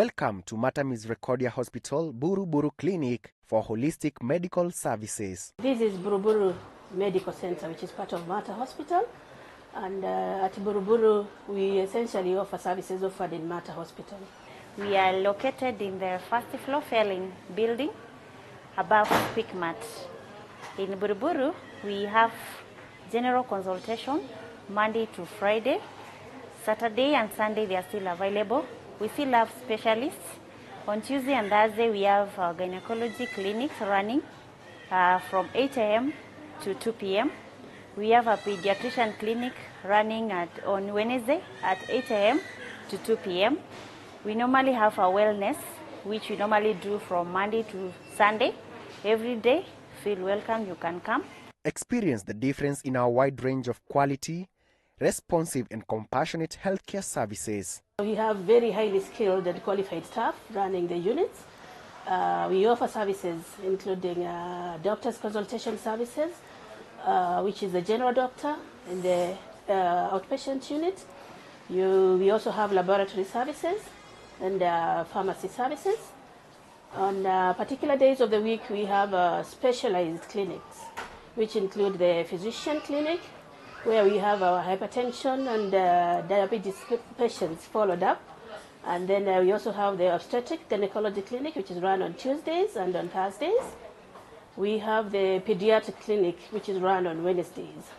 Welcome to Misericordiae Hospital, Buru Buru Clinic for holistic medical services. This is Buru Buru Medical Center, which is part of Mata Hospital. And at Buru Buru, we essentially offer services offered in Mata Hospital. We are located in the first floor failing building above Quickmart. In Buru Buru, we have general consultation Monday to Friday. Saturday and Sunday they are still available. We still have specialists. On Tuesday and Thursday we have gynecology clinics running from 8 a.m. to 2 p.m. We have a pediatrician clinic running on Wednesday at 8 a.m. to 2 p.m. We normally have a wellness, which we normally do from Monday to Sunday. Every day, feel welcome, you can come. Experience the difference in our wide range of quality, responsive and compassionate healthcare services. We have very highly skilled and qualified staff running the units. We offer services including doctor's consultation services, which is the general doctor in the outpatient unit. We also have laboratory services and pharmacy services. On particular days of the week, we have specialized clinics, which include the physician clinic, where we have our hypertension and diabetes patients followed up. And then we also have the obstetric gynecology clinic, which is run on Tuesdays and on Thursdays. We have the pediatric clinic, which is run on Wednesdays.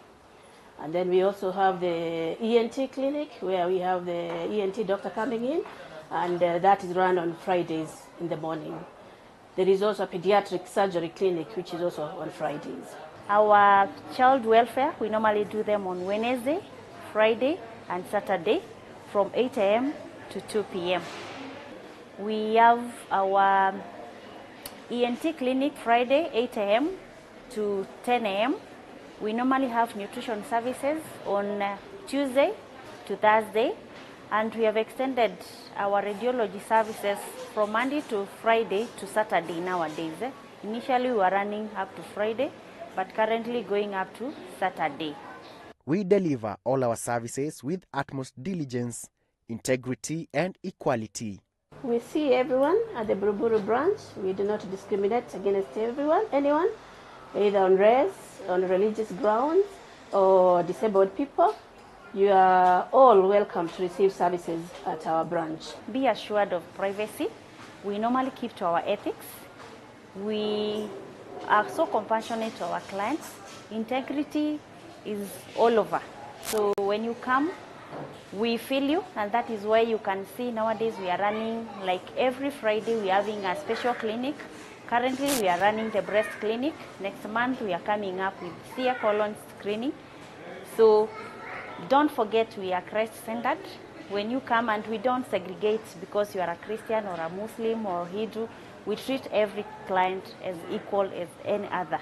And then we also have the ENT clinic, where we have the ENT doctor coming in, and that is run on Fridays in the morning. There is also a pediatric surgery clinic, which is also on Fridays. Our child welfare, we normally do them on Wednesday, Friday, and Saturday from 8 a.m. to 2 p.m. We have our ENT clinic Friday, 8 a.m. to 10 a.m. We normally have nutrition services on Tuesday to Thursday, and we have extended our radiology services from Monday to Friday to Saturday nowadays. Initially, we were running up to Friday, but currently going up to Saturday. We deliver all our services with utmost diligence, integrity, and equality. We see everyone at the Buru Buru branch. We do not discriminate against anyone, either on race, on religious grounds, or disabled people. You are all welcome to receive services at our branch. Be assured of privacy. We normally keep to our ethics. We are so compassionate to our clients. Integrity is all over. So when you come, we feel you, and that is why you can see nowadays we are running, like every Friday we are having a special clinic. Currently we are running the breast clinic. Next month we are coming up with clear colon screening. So don't forget we are Christ-centered. When you come, and we don't segregate because you are a Christian or a Muslim or Hindu. We treat every client as equal as any other.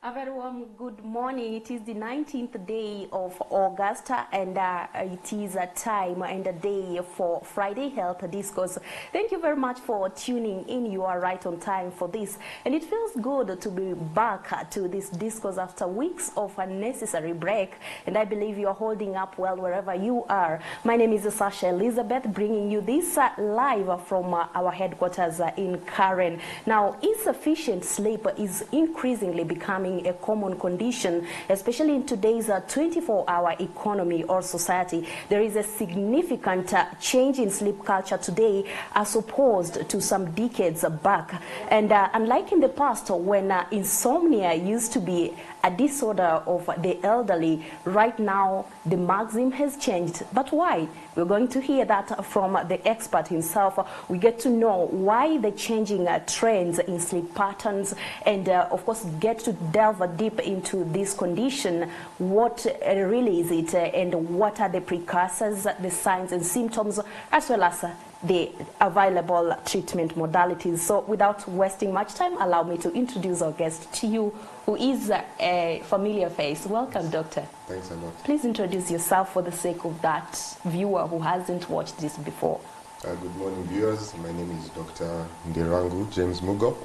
A very warm good morning. It is the 19th day of August, and it is a time and a day for Friday Health Discourse. Thank you very much for tuning in. You are right on time for this, and it feels good to be back to this discourse after weeks of a necessary break, and I believe you are holding up well wherever you are. My name is Sasha Elizabeth, bringing you this live from our headquarters in Karen. Now, insufficient sleep is increasingly becoming a common condition, especially in today's 24-hour economy or society. There is a significant change in sleep culture today as opposed to some decades back. And unlike in the past when insomnia used to be a disorder of the elderly. Right now, the maxim has changed. But why? We're going to hear that from the expert himself. We get to know why the changing trends in sleep patterns, and of course get to delve deep into this condition. What really is it, and what are the precursors, the signs and symptoms, as well as the available treatment modalities. So without wasting much time, allow me to introduce our guest to you, who is a familiar face. Welcome, Doctor. Thanks a lot. Please introduce yourself for the sake of that viewer who hasn't watched this before. Good morning, viewers. My name is Dr. Ndirangu, James Mugo.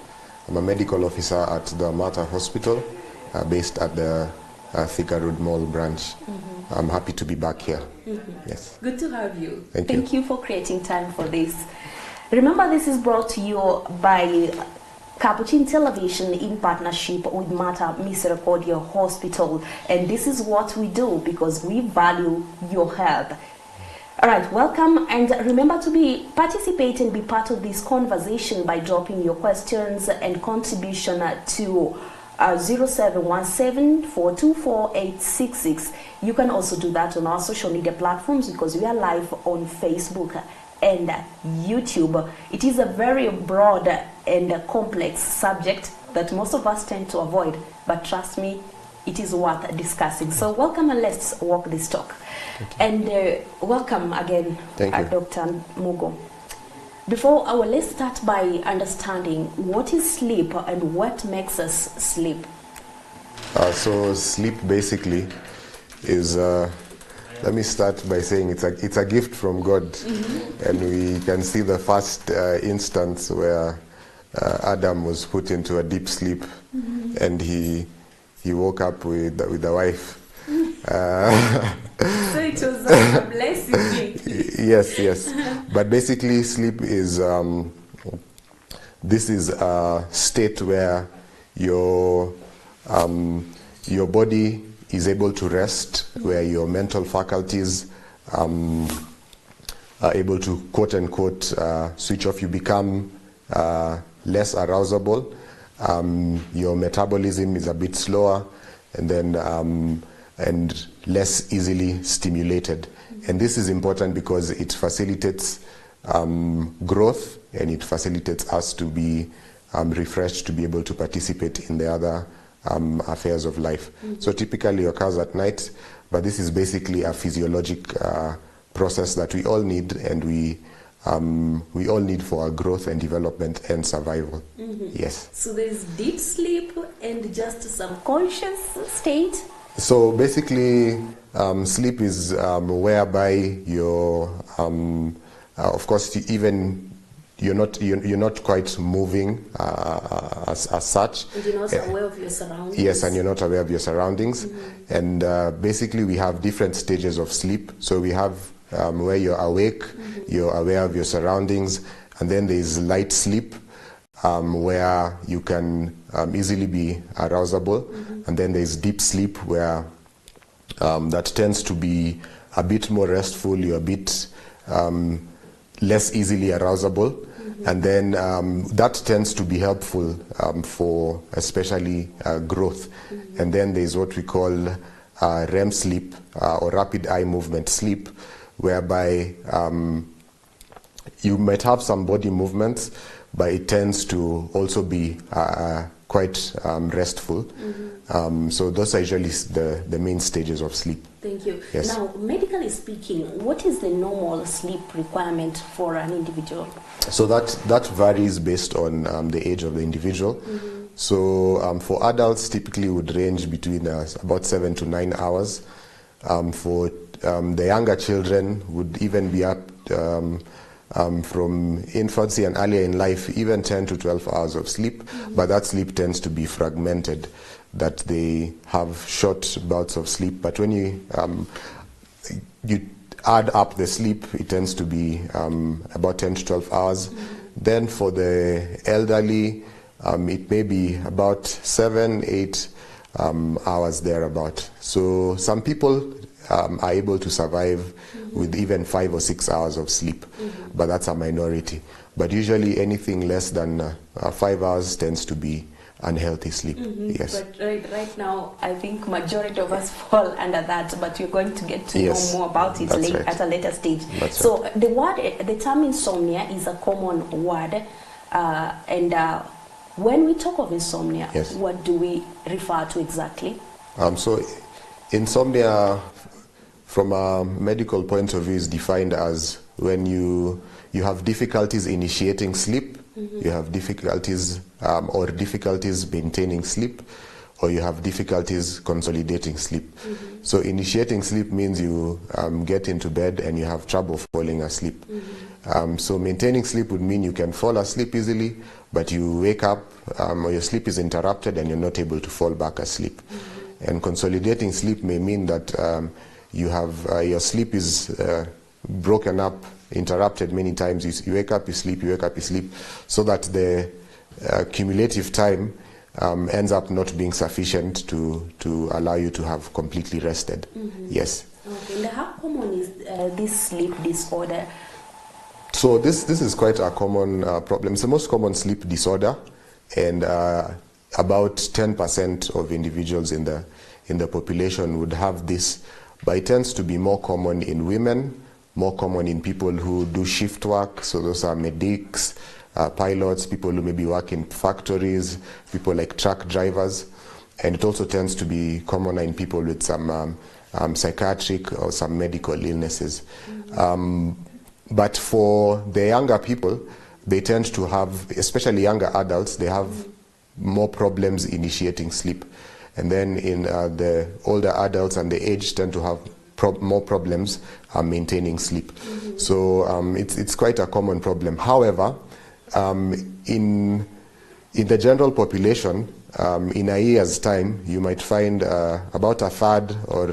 I'm a medical officer at the Mater Hospital, based at the Thika Road Mall branch. I'm happy to be back here. Yes. Good to have you. Thank you. You for creating time for this. Remember, this is brought to you by Capuchin Television in partnership with Mater Misericordiae Hospital. And this is what we do because we value your health. All right, welcome, and remember to participate and be part of this conversation by dropping your questions and contribution to 0717-424-866. You can also do that on our social media platforms because we are live on Facebook and YouTube. It is a very broad and complex subject that most of us tend to avoid, but trust me, it is worth discussing. So welcome, and let's walk this talk. And welcome again, Dr. Mugo. Before let's start by understanding what is sleep and what makes us sleep. So sleep basically is, let me start by saying it's a gift from God. And we can see the first instance where Adam was put into a deep sleep, and he woke up with the wife. So it was a blessing. Yes. But basically, sleep is this is a state where your body is able to rest, where your mental faculties are able to quote unquote switch off. You become less arousable. Your metabolism is a bit slower, and then and less easily stimulated. And this is important because it facilitates growth, and it facilitates us to be refreshed, to be able to participate in the other affairs of life. So typically occurs at night, but this is basically a physiologic process that we all need, and we all need for our growth and development and survival. Yes. So there's deep sleep and just some conscious state. So basically, sleep is whereby you're, of course, you're not quite moving as such. And you're not aware of your surroundings. Yes, and you're not aware of your surroundings. And basically, we have different stages of sleep. So we have where you're awake, you're aware of your surroundings, and then there's light sleep, where you can easily be arousable, and then there's deep sleep where that tends to be a bit more restful, you're a bit less easily arousable, and then that tends to be helpful for especially growth. And then there's what we call REM sleep, or rapid eye movement sleep, whereby you might have some body movements, but it tends to also be quite restful. So those are usually the main stages of sleep. Thank you. Yes. Now, medically speaking, what is the normal sleep requirement for an individual? So that varies based on the age of the individual. So for adults, typically would range between about 7 to 9 hours. For the younger children, would even be up from infancy and earlier in life, even 10 to 12 hours of sleep. But that sleep tends to be fragmented, that they have short bouts of sleep. But when you add up the sleep, it tends to be about 10 to 12 hours. Then for the elderly, it may be about 7, 8 hours thereabout. So some people are able to survive with even 5 or 6 hours of sleep, but that's a minority. But usually anything less than 5 hours tends to be unhealthy sleep. Yes. But right now, I think majority of us fall under that, but you're going to get to Yes, know more about it that's right. at a later stage. That's So the term insomnia is a common word, and when we talk of insomnia, Yes. what do we refer to exactly? So insomnia, from a medical point of view, is defined as when you have difficulties initiating sleep, you have difficulties or difficulties maintaining sleep, or you have difficulties consolidating sleep. So initiating sleep means you get into bed and you have trouble falling asleep. So maintaining sleep would mean you can fall asleep easily, but you wake up or your sleep is interrupted and you're not able to fall back asleep. And consolidating sleep may mean that you have your sleep is broken up, interrupted many times. You wake up, you sleep, you wake up, you sleep, so that the cumulative time ends up not being sufficient to allow you to have completely rested. Yes. Okay. And how common is this sleep disorder? So this is quite a common problem. It's the most common sleep disorder, and about 10% of individuals in the population would have this, but it tends to be more common in women, more common in people who do shift work. So those are medics, pilots, people who maybe work in factories, people like truck drivers, and it also tends to be commoner in people with some psychiatric or some medical illnesses. But for the younger people, they tend to have, especially younger adults, they have more problems initiating sleep. And then in the older adults and the aged tend to have more problems maintaining sleep. So it's quite a common problem. However, in the general population, in a year's time, you might find about a third or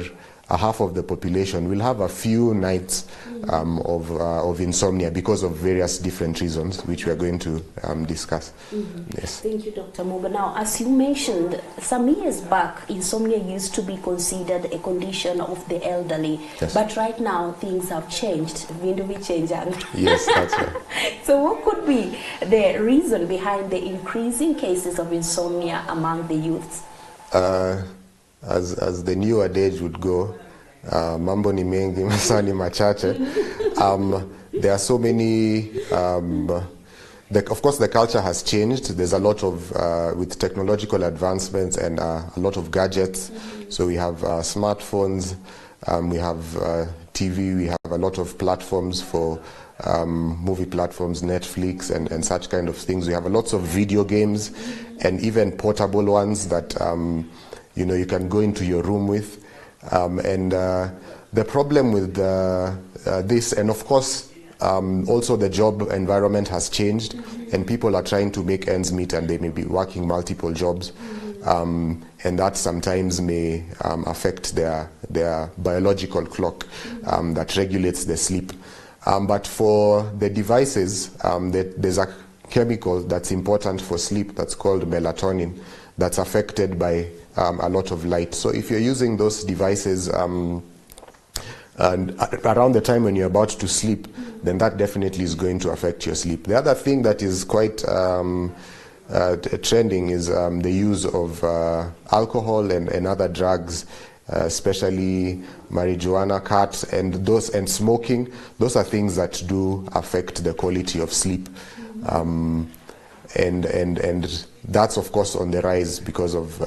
a half of the population will have a few nights of insomnia because of various different reasons, which we are going to discuss. Yes. Thank you, Dr. Mugo. Now, as you mentioned, some years back, insomnia used to be considered a condition of the elderly. Yes. But right now, things have changed. Yes, that's right. So what could be the reason behind the increasing cases of insomnia among the youths? As the new adage would go, mambo ni mengi, masaa ni machache. There are so many, of course the culture has changed. There's a lot of, with technological advancements and a lot of gadgets. So we have smartphones, we have TV, we have a lot of platforms for movie platforms, Netflix and such kind of things. We have lots of video games and even portable ones that you can go into your room with. The problem with this, and of course also the job environment has changed, and people are trying to make ends meet, and they may be working multiple jobs, and that sometimes may affect their biological clock that regulates the sleep. But for the devices, there's a chemical that's important for sleep that's called melatonin, that's affected by a lot of light. So if you're using those devices and around the time when you're about to sleep, then that definitely is going to affect your sleep. The other thing that is quite trending is the use of alcohol and other drugs, especially marijuana, cat, and smoking. Those are things that do affect the quality of sleep. And that's of course on the rise because of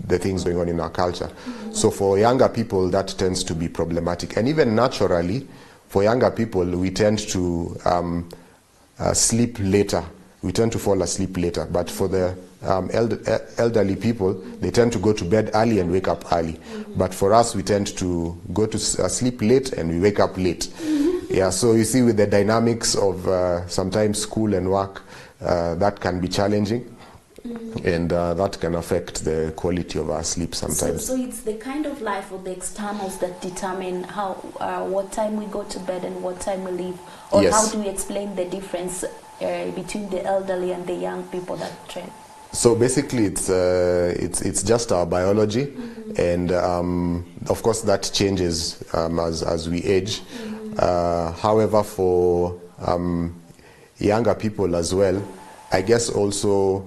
the things going on in our culture. So for younger people, that tends to be problematic. And even naturally, for younger people, we tend to sleep later. We tend to fall asleep later. But for the elderly people, they tend to go to bed early and wake up early. But for us, we tend to go to sleep late and we wake up late. Yeah, so you see with the dynamics of sometimes school and work, that can be challenging. And that can affect the quality of our sleep sometimes. So it's the kind of life of the externals that determine how what time we go to bed and what time we leave, or Yes. how do we explain the difference between the elderly and the young people that trend? So basically, it's just our biology, and of course that changes as we age. However, for younger people as well, I guess also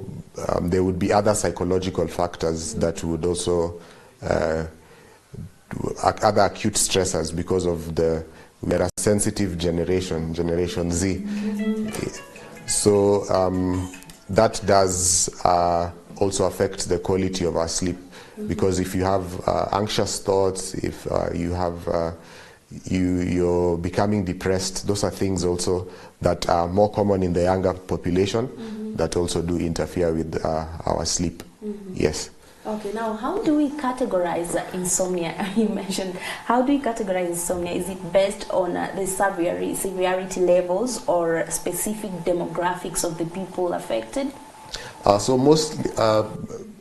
there would be other psychological factors that would also other acute stressors, because of we are a sensitive generation, Generation Z. So that does also affect the quality of our sleep, because if you have anxious thoughts, if you're becoming depressed, those are things also that are more common in the younger population that also do interfere with our sleep. Yes. Okay, now how do we categorize insomnia? You mentioned, how do we categorize insomnia? Is it based on the severity levels or specific demographics of the people affected? So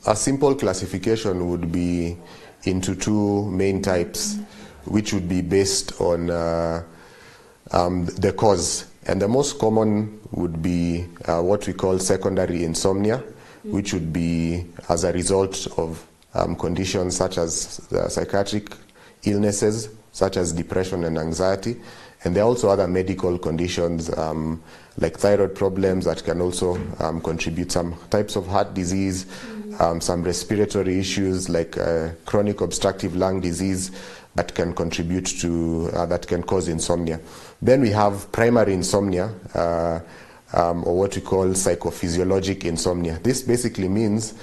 a simple classification would be into two main types, which would be based on the cause. And the most common would be what we call secondary insomnia, which would be as a result of conditions such as psychiatric illnesses, such as depression and anxiety. And there are also other medical conditions like thyroid problems that can also contribute, some types of heart disease, some respiratory issues like chronic obstructive lung disease that can contribute to, that can cause insomnia. Then we have primary insomnia, or what we call psychophysiologic insomnia. This basically means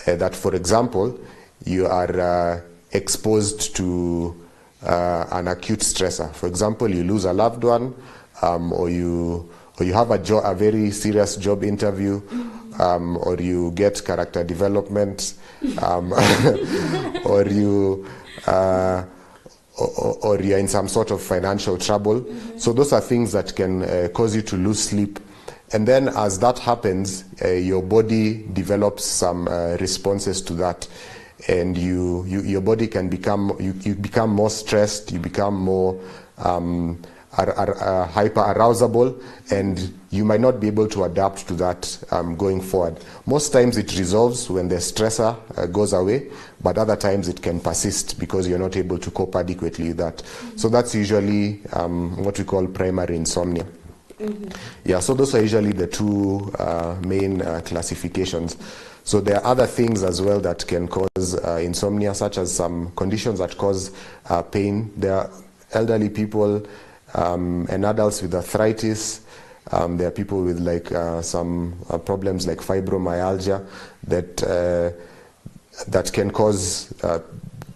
that, for example, you are exposed to an acute stressor. For example, you lose a loved one, or you have a very serious job interview, or you get character development, or you're in some sort of financial trouble. So those are things that can cause you to lose sleep. And then as that happens, your body develops some responses to that. And your body can become, you become more stressed, you become more hyper arousable, and you might not be able to adapt to that going forward. Most times it resolves when the stressor goes away, but other times it can persist because you're not able to cope adequately with that. So that's usually what we call primary insomnia. Yeah, so those are usually the two main classifications. So there are other things as well that can cause insomnia, such as some conditions that cause pain. There are elderly people and adults with arthritis. There are people with like some problems like fibromyalgia that can cause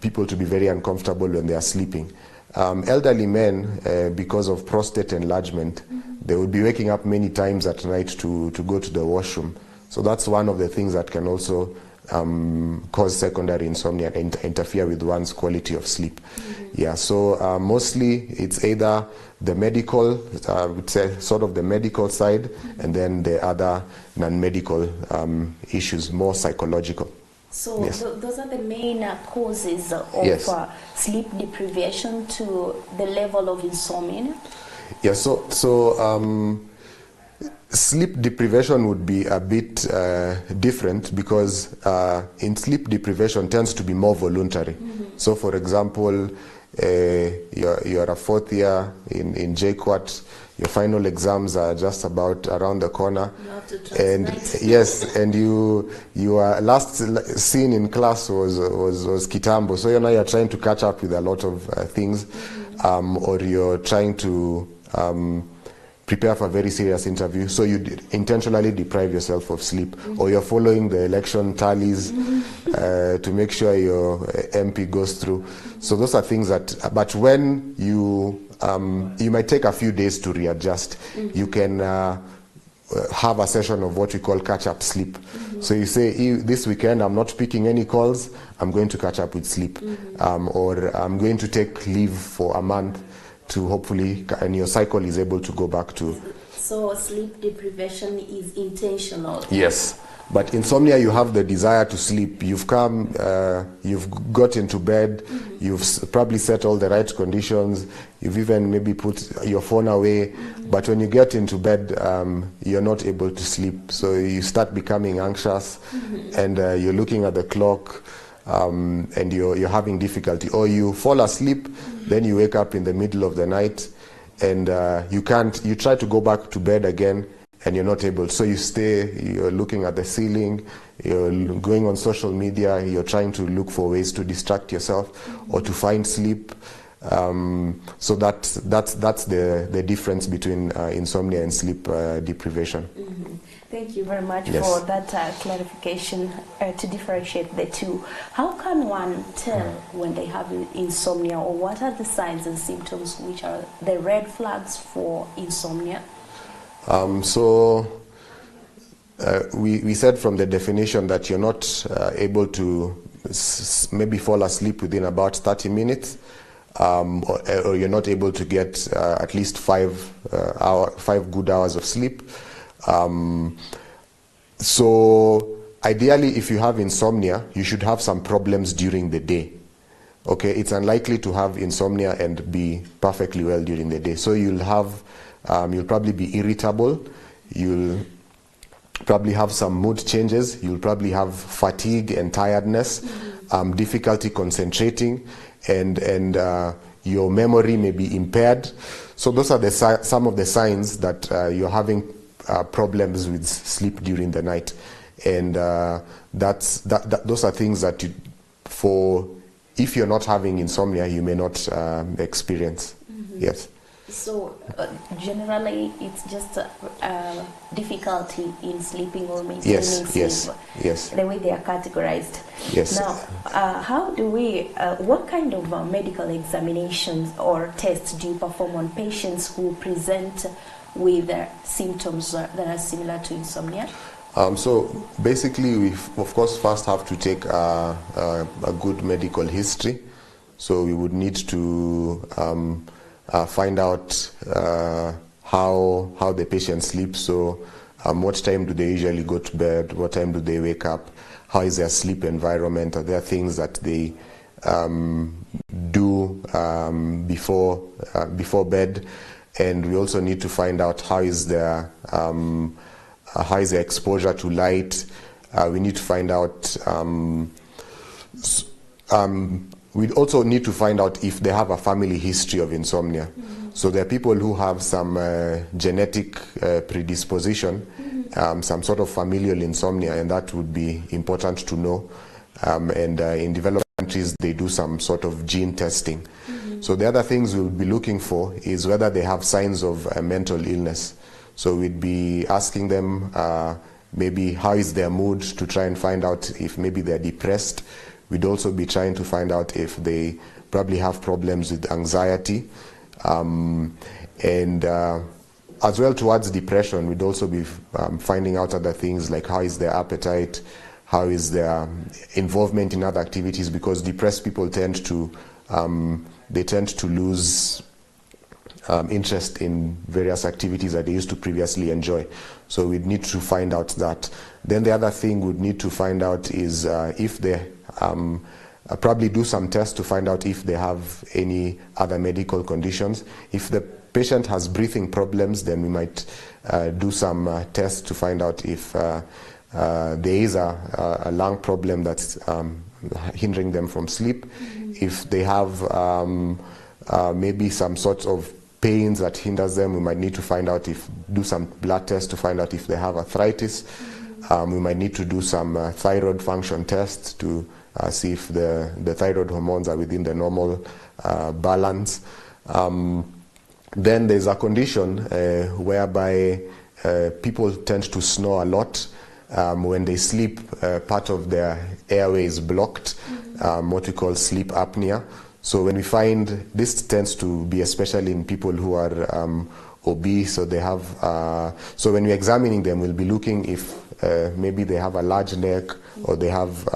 people to be very uncomfortable when they are sleeping. Elderly men, because of prostate enlargement, they would be waking up many times at night to go to the washroom. So that's one of the things that can also cause secondary insomnia and interfere with one's quality of sleep. Yeah, so mostly it's either the medical, I would say sort of the medical side, and then the other non-medical issues, more psychological. So yes. Those are the main causes of yes. Sleep deprivation to the level of insomnia? Yeah, so sleep deprivation would be a bit different because in sleep deprivation tends to be more voluntary. So for example, you're a fourth year in JQuat, your final exams are just about around the corner, and yes, and your last scene in class was Kitambo, so now you're trying to catch up with a lot of things, or you're trying to prepare for a very serious interview, so you intentionally deprive yourself of sleep, or you're following the election tallies to make sure your MP goes through. So those are things that, but when you might take a few days to readjust, you can have a session of what we call catch-up sleep. So you say, this weekend I'm not picking any calls, I'm going to catch up with sleep, or I'm going to take leave for a month to hopefully, and your cycle is able to go back to. So sleep deprivation is intentional? Yes, but insomnia, you have the desire to sleep. You've come, you've got into bed, you've probably set all the right conditions, you've even maybe put your phone away, but when you get into bed, you're not able to sleep. So you start becoming anxious, and you're looking at the clock, and you're having difficulty, or you fall asleep, then you wake up in the middle of the night, and you try to go back to bed again, and you're not able, so you're looking at the ceiling, you're going on social media, you're trying to look for ways to distract yourself or to find sleep. So that's the difference between insomnia and sleep deprivation. Thank you very much Yes. for that clarification to differentiate the two. How can one tell when they have insomnia, or what are the signs and symptoms which are the red flags for insomnia? We said from the definition that you're not able to maybe fall asleep within about 30 minutes, or you're not able to get at least 5 good hours of sleep. So ideally, if you have insomnia, you should have some problems during the day. Okay, it's unlikely to have insomnia and be perfectly well during the day. So you'll probably be irritable, you'll probably have some mood changes, you'll probably have fatigue and tiredness, difficulty concentrating, and your memory may be impaired. So those are some of the signs that you're having problems with sleep during the night, and those are things that if you're not having insomnia, you may not experience. Yes. So generally, it's just difficulty in sleeping or maintaining sleep. Yes. The way they are categorized. Yes. Now, what kind of medical examinations or tests do you perform on patients who present with symptoms that are similar to insomnia? So basically, we of course first have to take a good medical history. So we would need to find out how the patient sleeps. So what time do they usually go to bed? What time do they wake up? How is their sleep environment? Are there things that they do before bed? And we also need to find out how is their exposure to light. We need to find out. We also need to find out if they have a family history of insomnia. So there are people who have some genetic predisposition, some sort of familial insomnia, and that would be important to know. And in developed countries, they do some sort of gene testing. So the other things we'll be looking for is whether they have signs of mental illness. So we'd be asking them maybe how is their mood, to try and find out if maybe they're depressed. We'd also be trying to find out if they probably have problems with anxiety. And as well towards depression, we'd also be finding out other things like how is their appetite, how is their involvement in other activities, because depressed people tend to lose interest in various activities that they used to previously enjoy. So we'd need to find out that. Then the other thing we'd need to find out is if they probably do some tests to find out if they have any other medical conditions. If the patient has breathing problems, then we might do some tests to find out if there is a lung problem that's hindering them from sleep. If they have maybe some sorts of pains that hinders them, we might need to do some blood tests to find out if they have arthritis. We might need to do some thyroid function tests to see if the thyroid hormones are within the normal balance. Then there's a condition whereby people tend to snore a lot. When they sleep, part of their airway is blocked, what we call sleep apnea. So when we find this tends to be especially in people who are obese, so they have. So when we're examining them, we'll be looking if maybe they have a large neck, or they have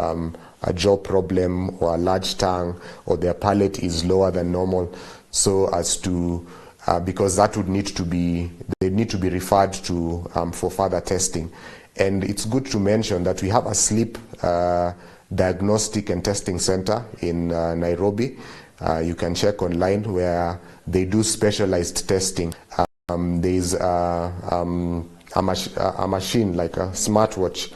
a jaw problem, or a large tongue, or their palate is lower than normal. So as to because that would need to be, they need to be referred to for further testing. And it's good to mention that we have a sleep diagnostic and testing center in Nairobi. You can check online where they do specialized testing. There's a machine like a smartwatch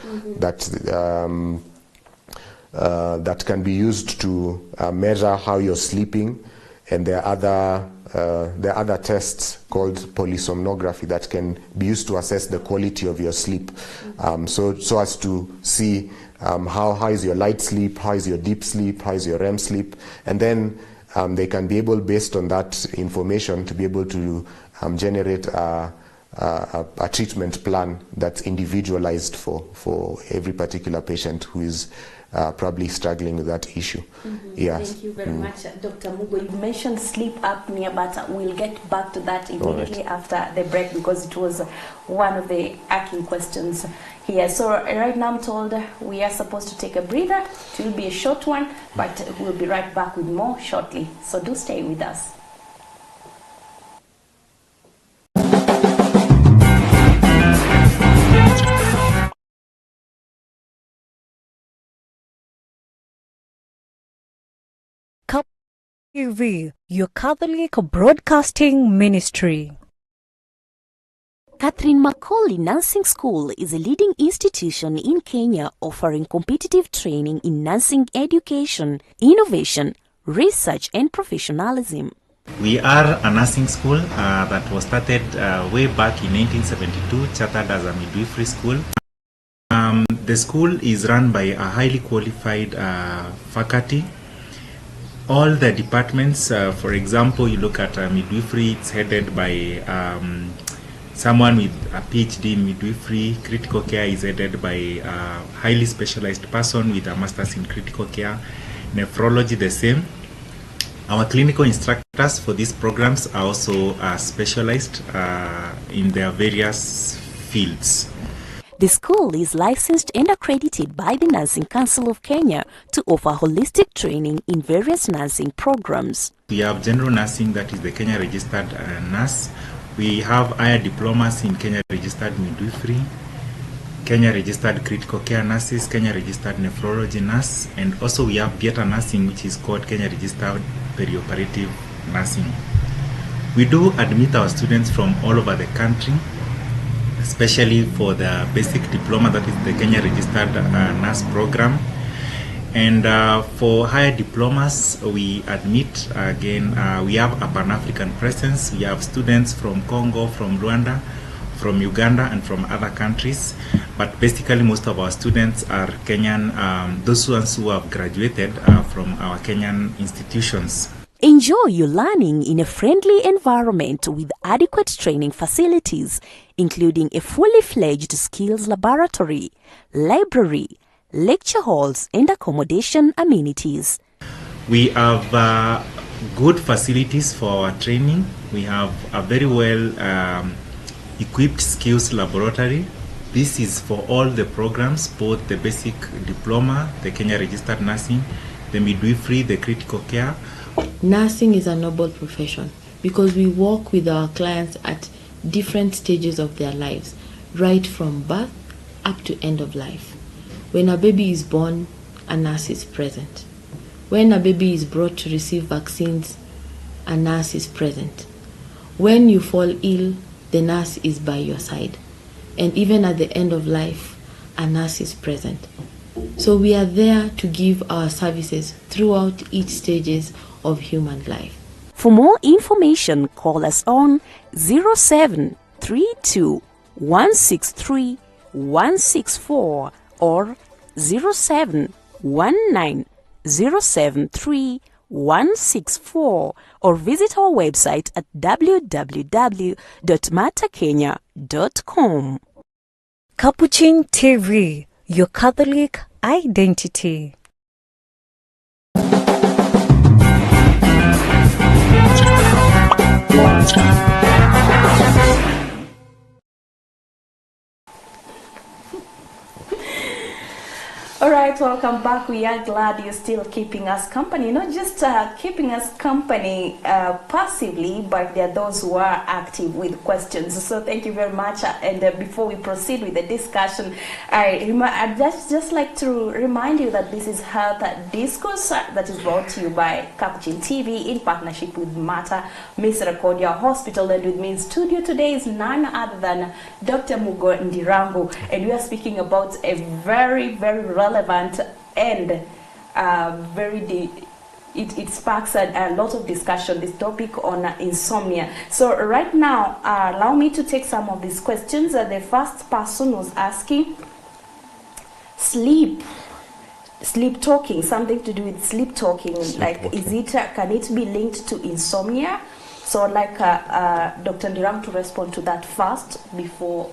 that can be used to measure how you're sleeping, and there are other there are other tests called polysomnography that can be used to assess the quality of your sleep. So as to see how is your light sleep, how is your deep sleep, how is your REM sleep, and then they can be able, based on that information, to be able to generate a treatment plan that's individualized for every particular patient who is probably struggling with that issue. Yes. Thank you very much, Dr. Mugo. You mentioned sleep apnea, but we'll get back to that immediately after the break, because it was one of the aching questions here. So right now I'm told we are supposed to take a breather. It will be a short one, but we'll be right back with more shortly. So do stay with us. TV, your Catholic Broadcasting Ministry. Catherine Macaulay Nursing School is a leading institution in Kenya offering competitive training in nursing education, innovation, research and professionalism. We are a nursing school that was started way back in 1972, chartered as a midwifery school. The school is run by a highly qualified faculty. All the departments, for example, you look at midwifery, it's headed by someone with a PhD in midwifery. Critical care is headed by a highly specialized person with a master's in critical care. Nephrology, the same. Our clinical instructors for these programs are also specialized in their various fields. The school is licensed and accredited by the Nursing Council of Kenya to offer holistic training in various nursing programs. We have general nursing, that is the Kenya registered nurse. We have higher diplomas in Kenya registered midwifery, Kenya registered critical care nurses, Kenya registered nephrology nurse, and also we have theatre nursing, which is called Kenya registered perioperative nursing. We do admit our students from all over the country, especially for the basic diploma, that is the Kenya registered nurse program. And for higher diplomas, we admit, again, we have a Pan-African presence. We have students from Congo, from Rwanda, from Uganda, and from other countries. But basically, most of our students are Kenyan, those ones who have graduated from our Kenyan institutions. Enjoy your learning in a friendly environment with adequate training facilities, including a fully fledged skills laboratory, library, lecture halls, and accommodation amenities. We have good facilities for our training. We have a very well equipped skills laboratory. This is for all the programs, both the basic diploma, the Kenya registered nursing, the midwifery, the critical care. Nursing is a noble profession because we work with our clients at different stages of their lives, right from birth up to end of life. When a baby is born, a nurse is present. When a baby is brought to receive vaccines, a nurse is present. When you fall ill, the nurse is by your side. And even at the end of life, a nurse is present. So we are there to give our services throughout each stages of human life. For more information, call us on 0732 163 164 or 0719 073 164 or visit our website at www.matakenya.com. Capuchin TV, your Catholic identity. All right, welcome back. We are glad you're still keeping us company. Not just keeping us company passively, but there are those who are active with questions. So thank you very much. And before we proceed with the discussion, I'd just like to remind you that this is Health Discourse that is brought to you by Capuchin TV in partnership with Mater Misericordiae Hospital. And with me in studio today is none other than Dr. Mugo Ndirangu. And we are speaking about a very, very relevant and very it sparks a lot of discussion, this topic on insomnia. So right now, allow me to take some of these questions. The first person was asking, sleep talking, something to do with sleep talking. Can it be linked to insomnia? So I'd like Dr. Ndirangu to respond to that first before.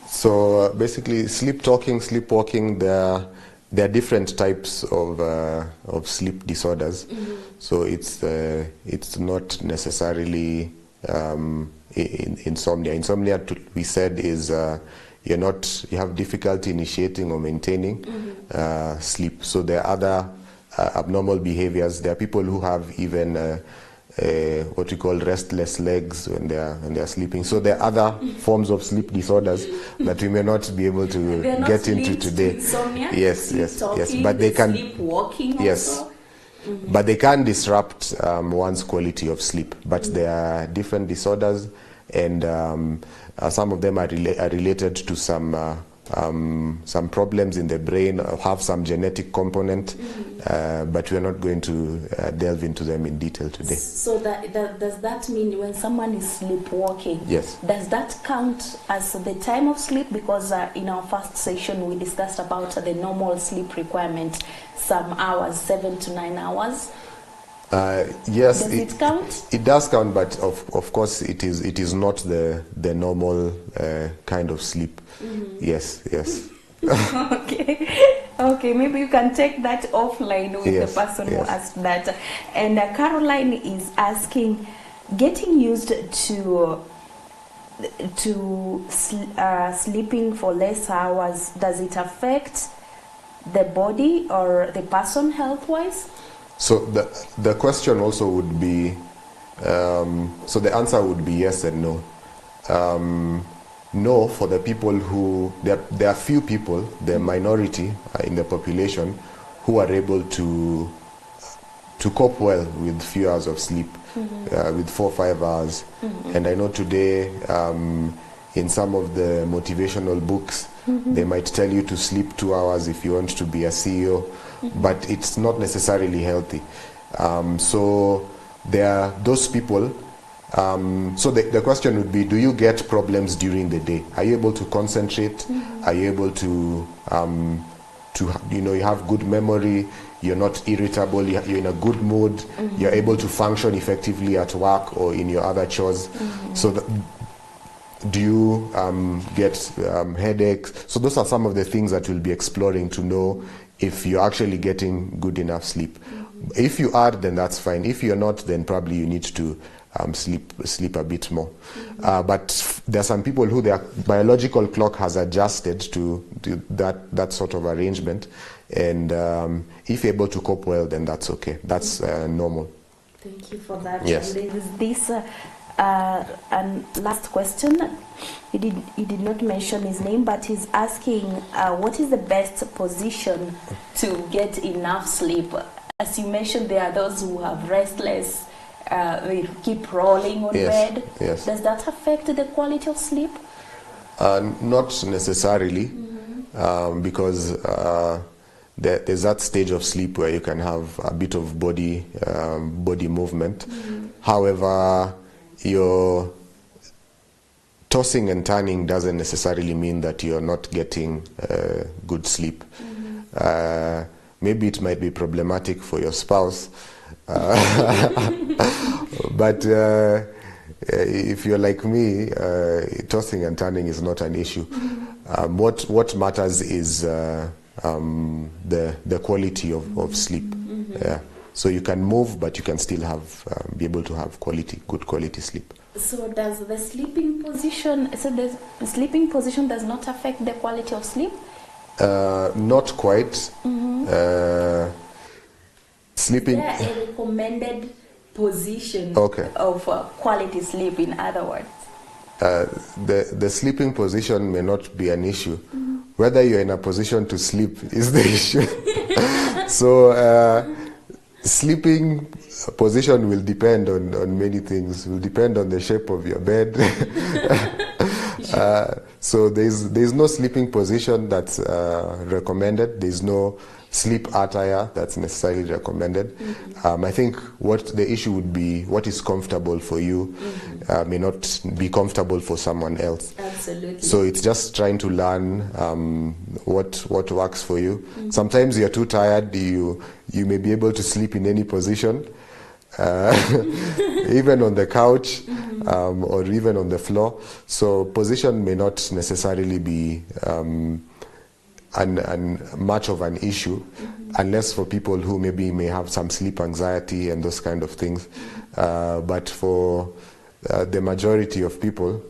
So basically, sleep talking, sleepwalking, there are different types of sleep disorders. So it's not necessarily insomnia. Insomnia, we said, is you have difficulty initiating or maintaining sleep. So there are other abnormal behaviors. There are people who have even what we call restless legs when they are sleeping. So there are other forms of sleep disorders that we may not be able to get into today. Insomnia, yes, but they can sleepwalking. Yes, but they can disrupt one's quality of sleep. But there are different disorders, and some of them are related to some problems in the brain, or have some genetic component, but we're not going to delve into them in detail today. So does that mean when someone is sleepwalking, yes, does that count as the time of sleep? Because in our first session we discussed about the normal sleep requirement, some hours, 7 to 9 hours. Yes, does it count? It does count, but of course it is not the normal kind of sleep. Yes. Okay, maybe you can take that offline with the person who asked that. And Caroline is asking, getting used to sleeping for less hours, does it affect the body or the person health-wise? So the question also would be, so the answer would be yes and no. No, for the people who, there are few people, the minority in the population, who are able to cope well with few hours of sleep, with 4 or 5 hours. And I know today, in some of the motivational books, they might tell you to sleep 2 hours if you want to be a CEO, but it's not necessarily healthy. So there are those people. So the question would be, do you get problems during the day? Are you able to concentrate? Are you able to you have good memory, you're not irritable, you're in a good mood, you're able to function effectively at work or in your other chores? So do you get headaches? So those are some of the things that we'll be exploring to know if you're actually getting good enough sleep. If you are, then that's fine. If you're not, then probably you need to sleep a bit more. But there are some people who their biological clock has adjusted to that sort of arrangement, and if you're able to cope well, then that's okay. That's normal. Thank you for that. Yes. There is this and last question. He did not mention his name, but he's asking what is the best position to get enough sleep? As you mentioned, there are those who have restless, they keep rolling on bed. Yes. Does that affect the quality of sleep? Not necessarily, because there's that stage of sleep where you can have a bit of body movement. However, your tossing and turning doesn't necessarily mean that you're not getting good sleep. Maybe it might be problematic for your spouse, but if you're like me, tossing and turning is not an issue. What matters is the quality of sleep. Yeah. So you can move, but you can still be able to have good quality sleep. So does the sleeping position? So the sleeping position does not affect the quality of sleep? Not quite. Sleeping. Is there a recommended position of quality sleep? In other words, the sleeping position may not be an issue. Whether you're in a position to sleep is the issue. So sleeping position will depend on many things. Will depend on the shape of your bed. So there's no sleeping position that's recommended. There's no sleep attire that's necessarily recommended. I think what the issue would be, what is comfortable for you may not be comfortable for someone else. Absolutely. So it's just trying to learn what works for you. Sometimes you're too tired, you may be able to sleep in any position, even on the couch, or even on the floor. So position may not necessarily be much of an issue, unless for people who maybe may have some sleep anxiety and those kind of things. But for the majority of people,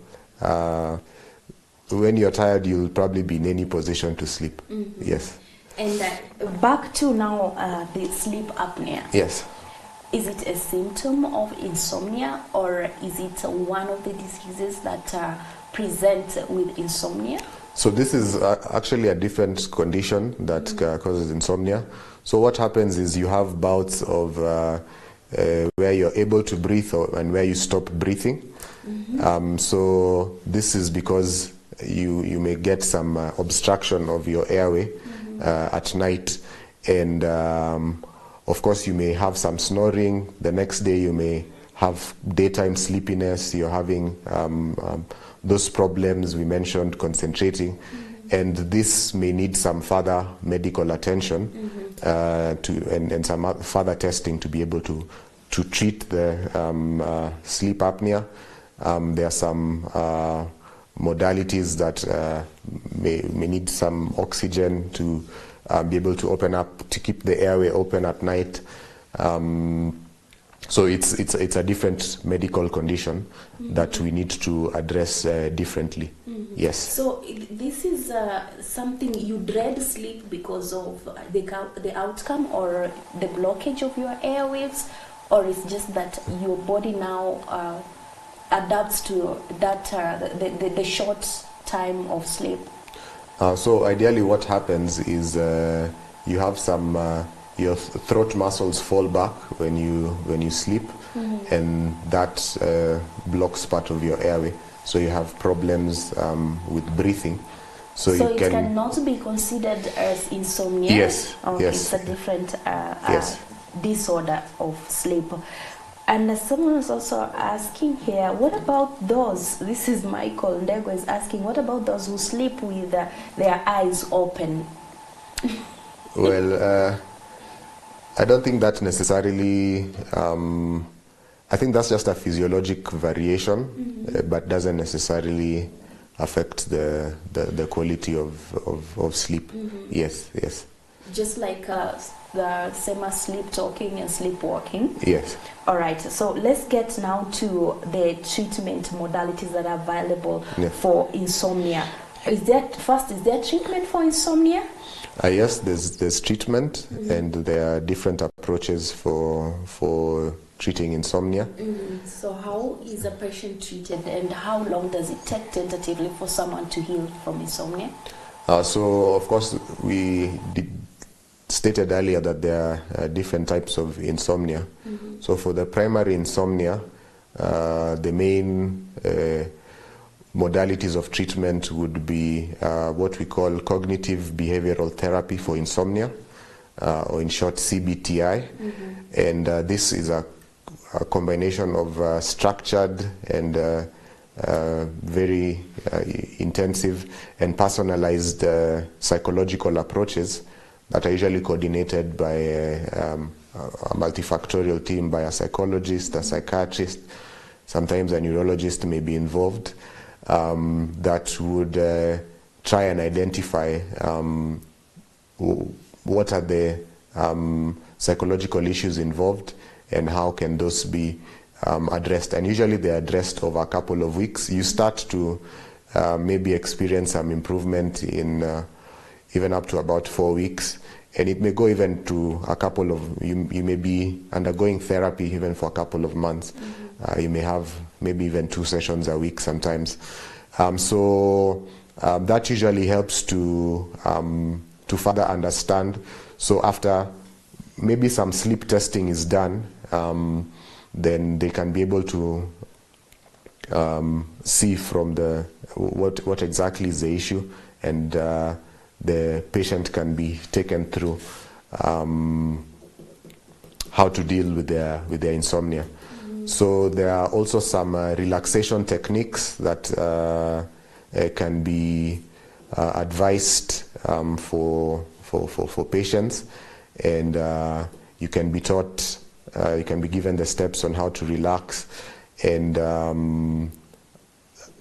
when you're tired, you'll probably be in any position to sleep. Yes. And back to now the sleep apnea. Yes. Is it a symptom of insomnia, or is it one of the diseases that present with insomnia? So this is actually a different condition that causes insomnia. So what happens is you have bouts of where you're able to breathe and where you stop breathing. So this is because you may get some obstruction of your airway at night, and of course you may have some snoring. The next day you may have daytime sleepiness. You're having those problems we mentioned, concentrating, and this may need some further medical attention and some further testing to be able to treat the sleep apnea. There are some modalities that may need some oxygen to be able to open up, to keep the airway open at night. So it's a different medical condition that we need to address differently. Yes. So this is something you dread sleep because of the outcome or the blockage of your airwaves, or it's just that your body now adapts to that the short time of sleep? So ideally what happens is you have some your throat muscles fall back when you sleep, and that blocks part of your airway, so you have problems with breathing. So it cannot be considered as insomnia? Yes. Okay, yes. It's a different yes. disorder of sleep. And someone is also asking here, what about those, this is Michael Ndego is asking, what about those who sleep with their eyes open? Well, I don't think that necessarily, I think that's just a physiologic variation, but doesn't necessarily affect the quality of sleep. Yes, yes. Just like the same as sleep talking and sleepwalking? Yes. All right, so let's get now to the treatment modalities that are available for insomnia. Is there treatment for insomnia? Yes, there's treatment, and there are different approaches for treating insomnia. So how is a patient treated, and how long does it take tentatively for someone to heal from insomnia? So of course we stated earlier that there are different types of insomnia. So for the primary insomnia, the main modalities of treatment would be what we call cognitive behavioral therapy for insomnia, or in short CBTI. And this is a combination of structured and very intensive and personalized psychological approaches that are usually coordinated by a multifactorial team, by a psychologist, a psychiatrist, sometimes a neurologist may be involved, that would try and identify what are the psychological issues involved and how can those be addressed. And usually they're addressed over a couple of weeks. You start to maybe experience some improvement in even up to about 4 weeks, and it may go even to a couple of, you may be undergoing therapy even for a couple of months. You may have maybe even 2 sessions a week sometimes. So that usually helps to further understand. So after maybe some sleep testing is done, then they can be able to see from what exactly is the issue, and the patient can be taken through how to deal with their insomnia. So there are also some relaxation techniques that can be advised for patients, and you can be taught, you can be given the steps on how to relax, and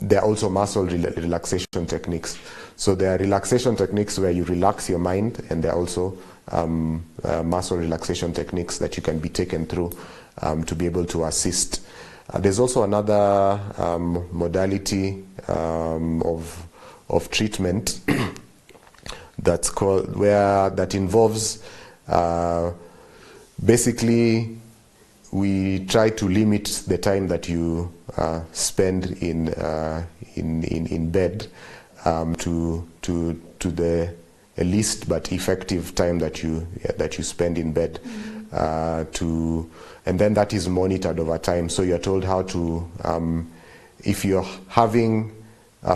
there are also muscle relaxation techniques. So there are relaxation techniques where you relax your mind, and there are also muscle relaxation techniques that you can be taken through to be able to assist. There's also another modality of treatment that's called, that involves basically we try to limit the time that you spend in bed to the least but effective time that you spend in bed. And then that is monitored over time. So you're told how to, if you're having,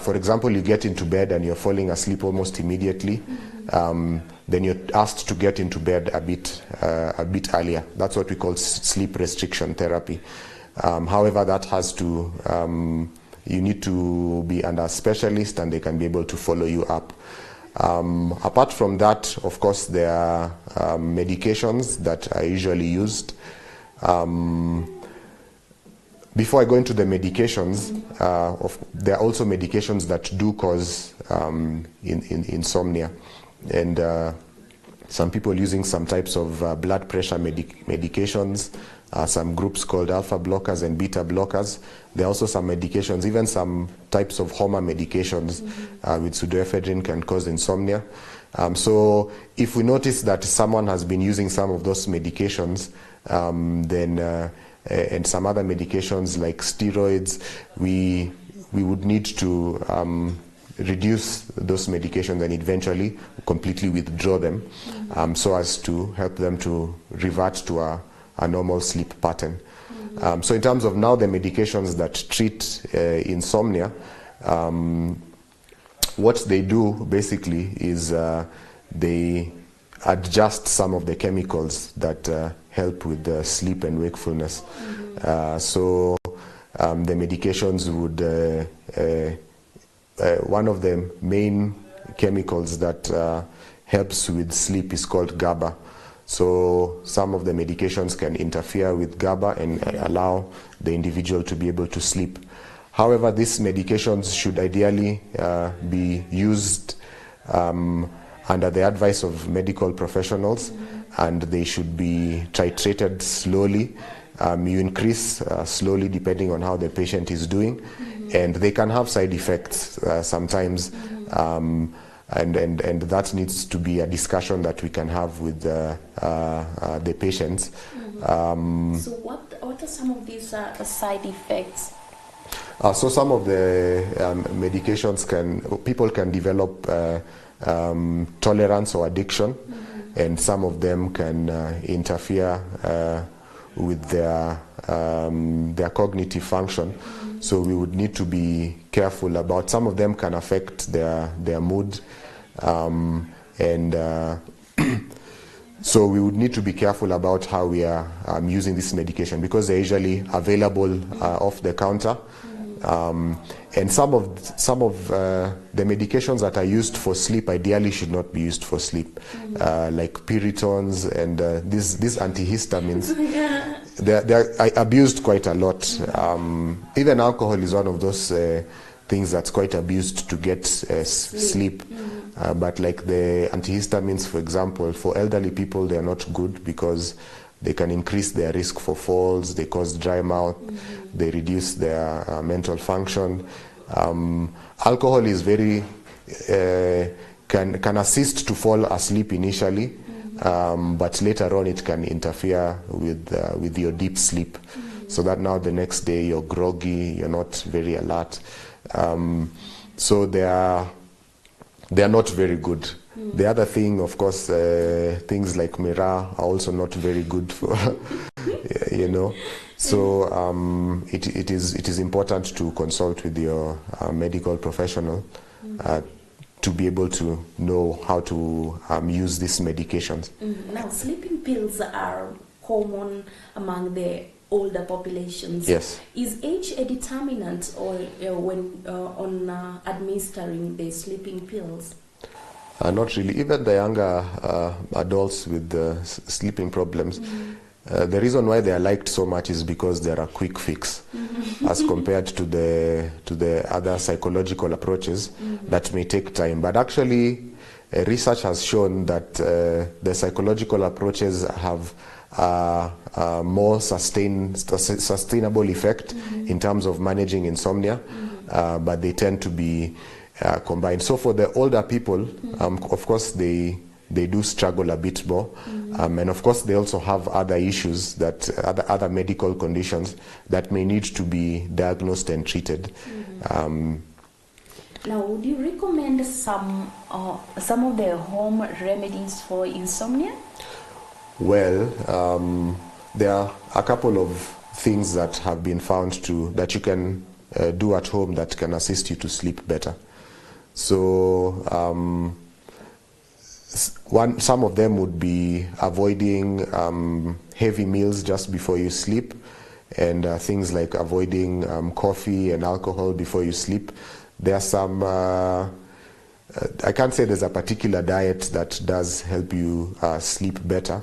for example, you get into bed and you're falling asleep almost immediately, then you're asked to get into bed a bit earlier. That's what we call sleep restriction therapy. However, that has to, you need to be under a specialist, and they can be able to follow you up. Apart from that, of course, there are medications that are usually used. Before I go into the medications, there are also medications that do cause insomnia, and some people using some types of blood pressure medications, some groups called alpha blockers and beta blockers. There are also some medications, even some types of hormone medications with pseudoephedrine can cause insomnia. So if we notice that someone has been using some of those medications, then and some other medications like steroids, we would need to reduce those medications and eventually completely withdraw them, so as to help them to revert to a normal sleep pattern. So in terms of now the medications that treat insomnia, what they do basically is they adjust some of the chemicals that help with the sleep and wakefulness. So the medications would, one of the main chemicals that helps with sleep is called GABA. So some of the medications can interfere with GABA and allow the individual to be able to sleep. However, these medications should ideally be used under the advice of medical professionals, and they should be titrated slowly. You increase slowly depending on how the patient is doing, and they can have side effects sometimes, and that needs to be a discussion that we can have with the patients. So what are some of these side effects? So some of the medications people can develop tolerance or addiction, and some of them can interfere with their cognitive function. So we would need to be careful about. Some of them can affect their mood, and so we would need to be careful about how we are using this medication, because they're usually available off the counter. And some of the medications that are used for sleep ideally should not be used for sleep, like Pyritons and these antihistamines. They're abused quite a lot. Even alcohol is one of those things that's quite abused to get sleep. But like the antihistamines, for example, for elderly people, they are not good because they can increase their risk for falls, they cause dry mouth, they reduce their mental function. Alcohol is very, can assist to fall asleep initially, but later on it can interfere with your deep sleep. So that now the next day you're groggy, you're not very alert. So they are not very good. The other thing, of course, things like Mira are also not very good for, you know. So it is important to consult with your medical professional to be able to know how to use these medications. Now, sleeping pills are common among the older populations. Yes. Is age a determinant or when on administering the sleeping pills? Not really. Even the younger adults with the sleeping problems, the reason why they are liked so much is because they are a quick fix as compared to the other psychological approaches that may take time. But actually, research has shown that the psychological approaches have more sustainable effect in terms of managing insomnia, but they tend to be combined. So for the older people, of course, they do struggle a bit more, and of course they also have other issues, that other medical conditions that may need to be diagnosed and treated. Now, would you recommend some of the home remedies for insomnia? Well, there are a couple of things that have been found that you can do at home that can assist you to sleep better. So some of them would be avoiding heavy meals just before you sleep, and things like avoiding coffee and alcohol before you sleep. There are some, I can't say there's a particular diet that does help you sleep better,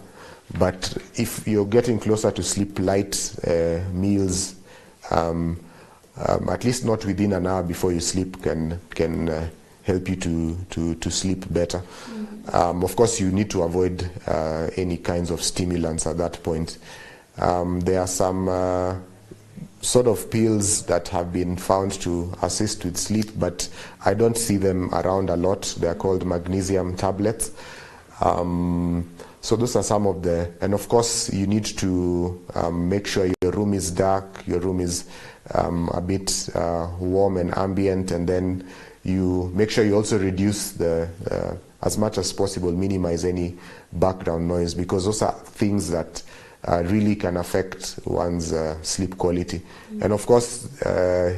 but if you're getting closer to sleep, light meals, at least not within an hour before you sleep, can help you to sleep better. Of course, you need to avoid any kinds of stimulants at that point. There are some sort of pills that have been found to assist with sleep, but I don't see them around a lot. They're called magnesium tablets. So those are some of and of course you need to make sure your room is dark, your room is a bit warm and ambient, and then you make sure you also reduce as much as possible, minimize any background noise, because those are things that really can affect one's sleep quality. And of course,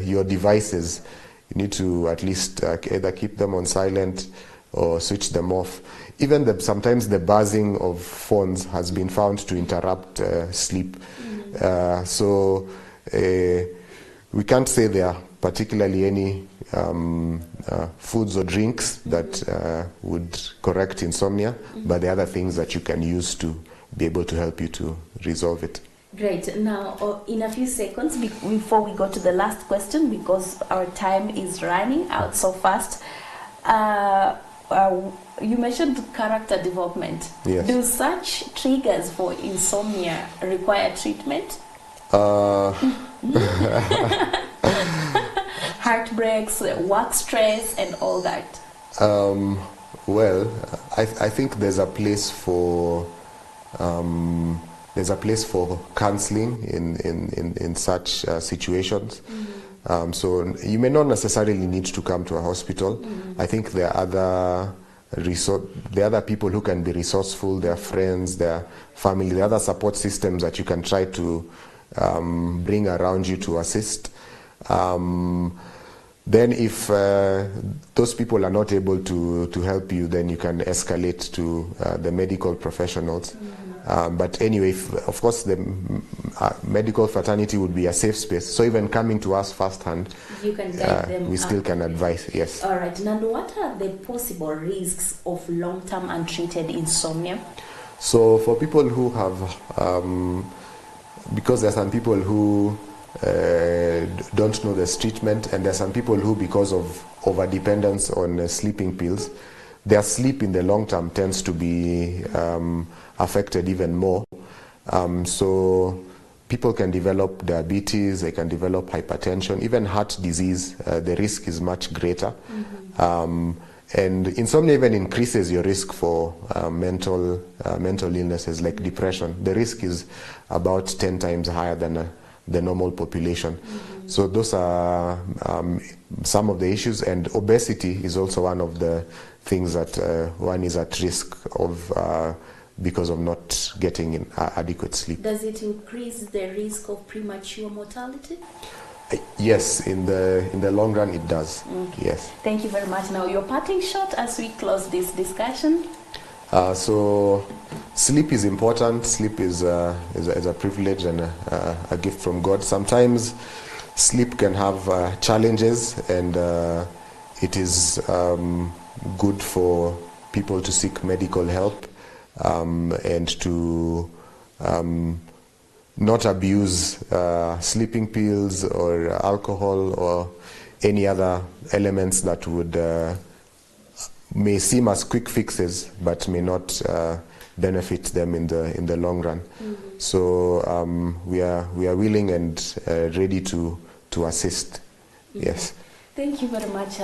your devices, you need to at least either keep them on silent or switch them off. Even sometimes the buzzing of phones has been found to interrupt sleep. So we can't say there are particularly any foods or drinks that would correct insomnia, but there are other things that you can use to be able to help you to resolve it. Great. Now, in a few seconds, before we go to the last question, because our time is running out so fast, you mentioned character development. Yes. Do such triggers for insomnia require treatment? Heartbreaks, work stress, and all that? Well, I think there's a place for counseling in such situations. So you may not necessarily need to come to a hospital. I think there are other people who can be resourceful, their friends, their family, the other support systems that you can try to bring around you to assist. Then if those people are not able to help you, then you can escalate to the medical professionals. But anyway, of course, the medical fraternity would be a safe space. So even coming to us firsthand, you can guide them. We still can advise, yes. All right. Nando, what are the possible risks of long-term untreated insomnia? So for people who have, because there are some people who don't know this treatment, and there are some people who, because of overdependence on sleeping pills, their sleep in the long term tends to be affected even more. So people can develop diabetes, they can develop hypertension, even heart disease. The risk is much greater. And insomnia even increases your risk for mental illnesses like depression. The risk is about 10 times higher than the normal population. So those are some of the issues, and obesity is also one of the things that one is at risk of because of not getting adequate sleep. Does it increase the risk of premature mortality? Yes, in the long run it does. Okay. Yes. Thank you very much. Now, your parting shot as we close this discussion. So sleep is important. Sleep is a privilege and a gift from God. Sometimes sleep can have challenges, and it is good for people to seek medical help and to not abuse sleeping pills or alcohol or any other elements that would may seem as quick fixes but may not benefit them in the long run. So we are willing and ready to assist. Yes. Thank you very much,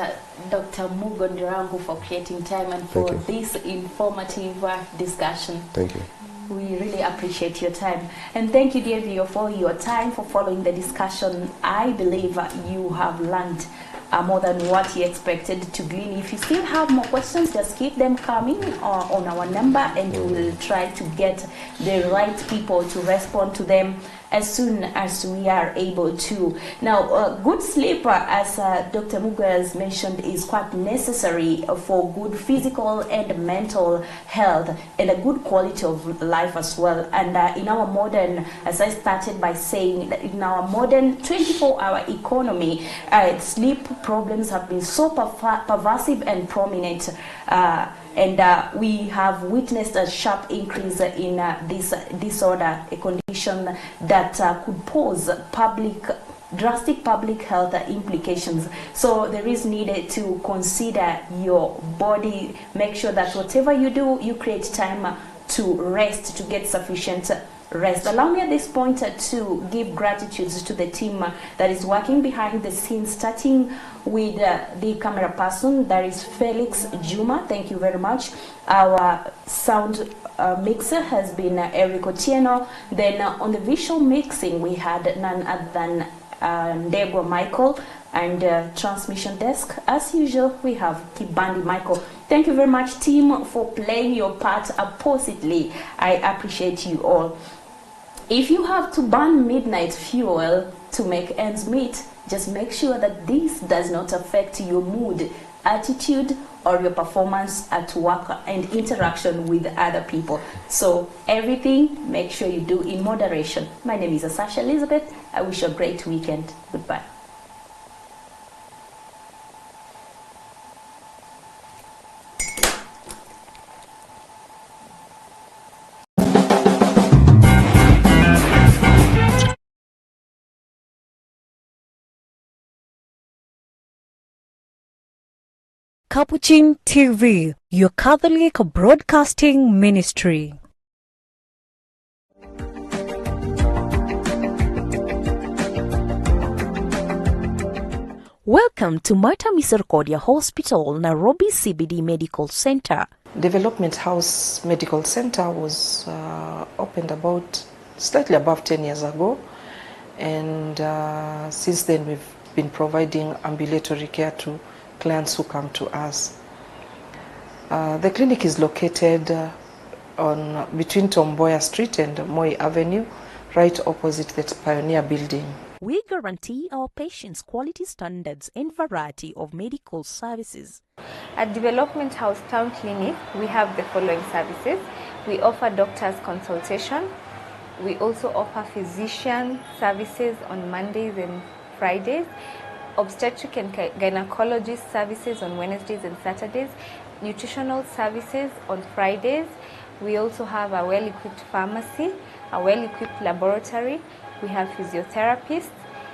Dr. Mugo Ndirangu, for creating time and for this informative discussion. Thank you. We really appreciate your time. And thank you, dear viewer, for your time, for following the discussion. I believe you have learned more than what you expected to glean. If you still have more questions, just keep them coming on our number, and we will try to get the right people to respond to them as soon as we are able to. Now, good sleep, as Dr. Mugo has mentioned, is quite necessary for good physical and mental health and a good quality of life as well. And in our modern, as I started by saying, that in our modern 24-hour economy, sleep problems have been so pervasive and prominent. And we have witnessed a sharp increase in this disorder, a condition that could pose drastic public health implications. So there is needed to consider your body, make sure that whatever you do, you create time to rest, to get sufficient rest. Allow me at this point to give gratitude to the team that is working behind the scenes, starting with the camera person, that is Felix Juma. Thank you very much. Our sound mixer has been Eric Otieno. Then on the visual mixing, we had none other than Ndegwa Michael, and transmission desk, as usual, we have Kibandi Michael. Thank you very much, team, for playing your part oppositely. I appreciate you all. If you have to burn midnight fuel to make ends meet, just make sure that this does not affect your mood, attitude, or your performance at work and interaction with other people. So everything, make sure you do in moderation. My name is Asasha Elizabeth. I wish you a great weekend. Goodbye. Capuchin TV, your Catholic broadcasting ministry. Welcome to Mater Misericordiae Hospital, Nairobi CBD Medical Center. Development House Medical Center was opened about slightly above 10 years ago, and since then we've been providing ambulatory care to clients who come to us. The clinic is located between Tomboya Street and Moi Avenue, right opposite the Pioneer Building. We guarantee our patients quality standards and variety of medical services. At Development House Town Clinic, we have the following services. We offer doctor's consultation. We also offer physician services on Mondays and Fridays, obstetric and gynecologist services on Wednesdays and Saturdays, nutritional services on Fridays. We also have a well-equipped pharmacy, a well-equipped laboratory. We have physiotherapists,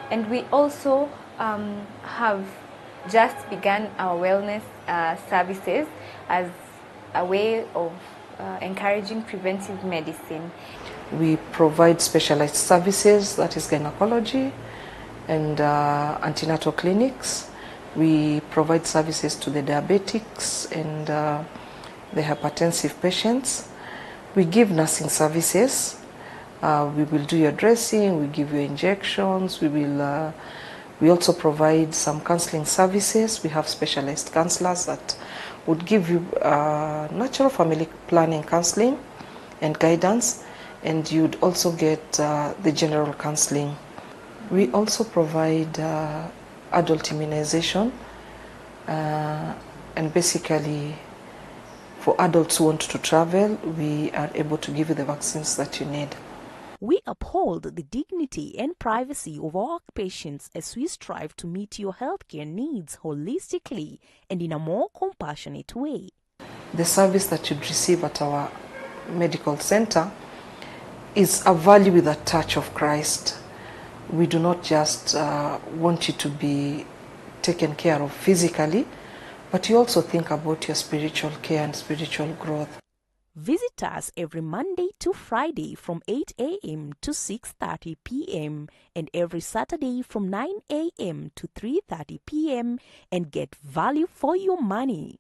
and we also have just begun our wellness services as a way of encouraging preventive medicine. We provide specialized services, that is gynecology and antenatal clinics. We provide services to the diabetics and the hypertensive patients. We give nursing services. We will do your dressing, we give you injections, we also provide some counseling services. We have specialized counselors that would give you natural family planning counseling and guidance, and you'd also get the general counseling. We also provide adult immunization, and basically for adults who want to travel, we are able to give you the vaccines that you need. We uphold the dignity and privacy of our patients as we strive to meet your healthcare needs holistically and in a more compassionate way. The service that you'd receive at our medical center is a value with a touch of Christ. We do not just want you to be taken care of physically, but you also think about your spiritual care and spiritual growth. Visit us every Monday to Friday from 8 a.m. to 6:30 p.m. and every Saturday from 9 a.m. to 3:30 p.m. and get value for your money.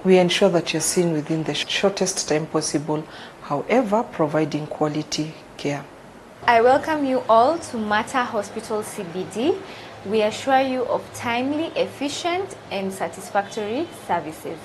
We ensure that you're seen within the shortest time possible, however, providing quality care. I welcome you all to Mater Hospital CBD. We assure you of timely, efficient, and satisfactory services.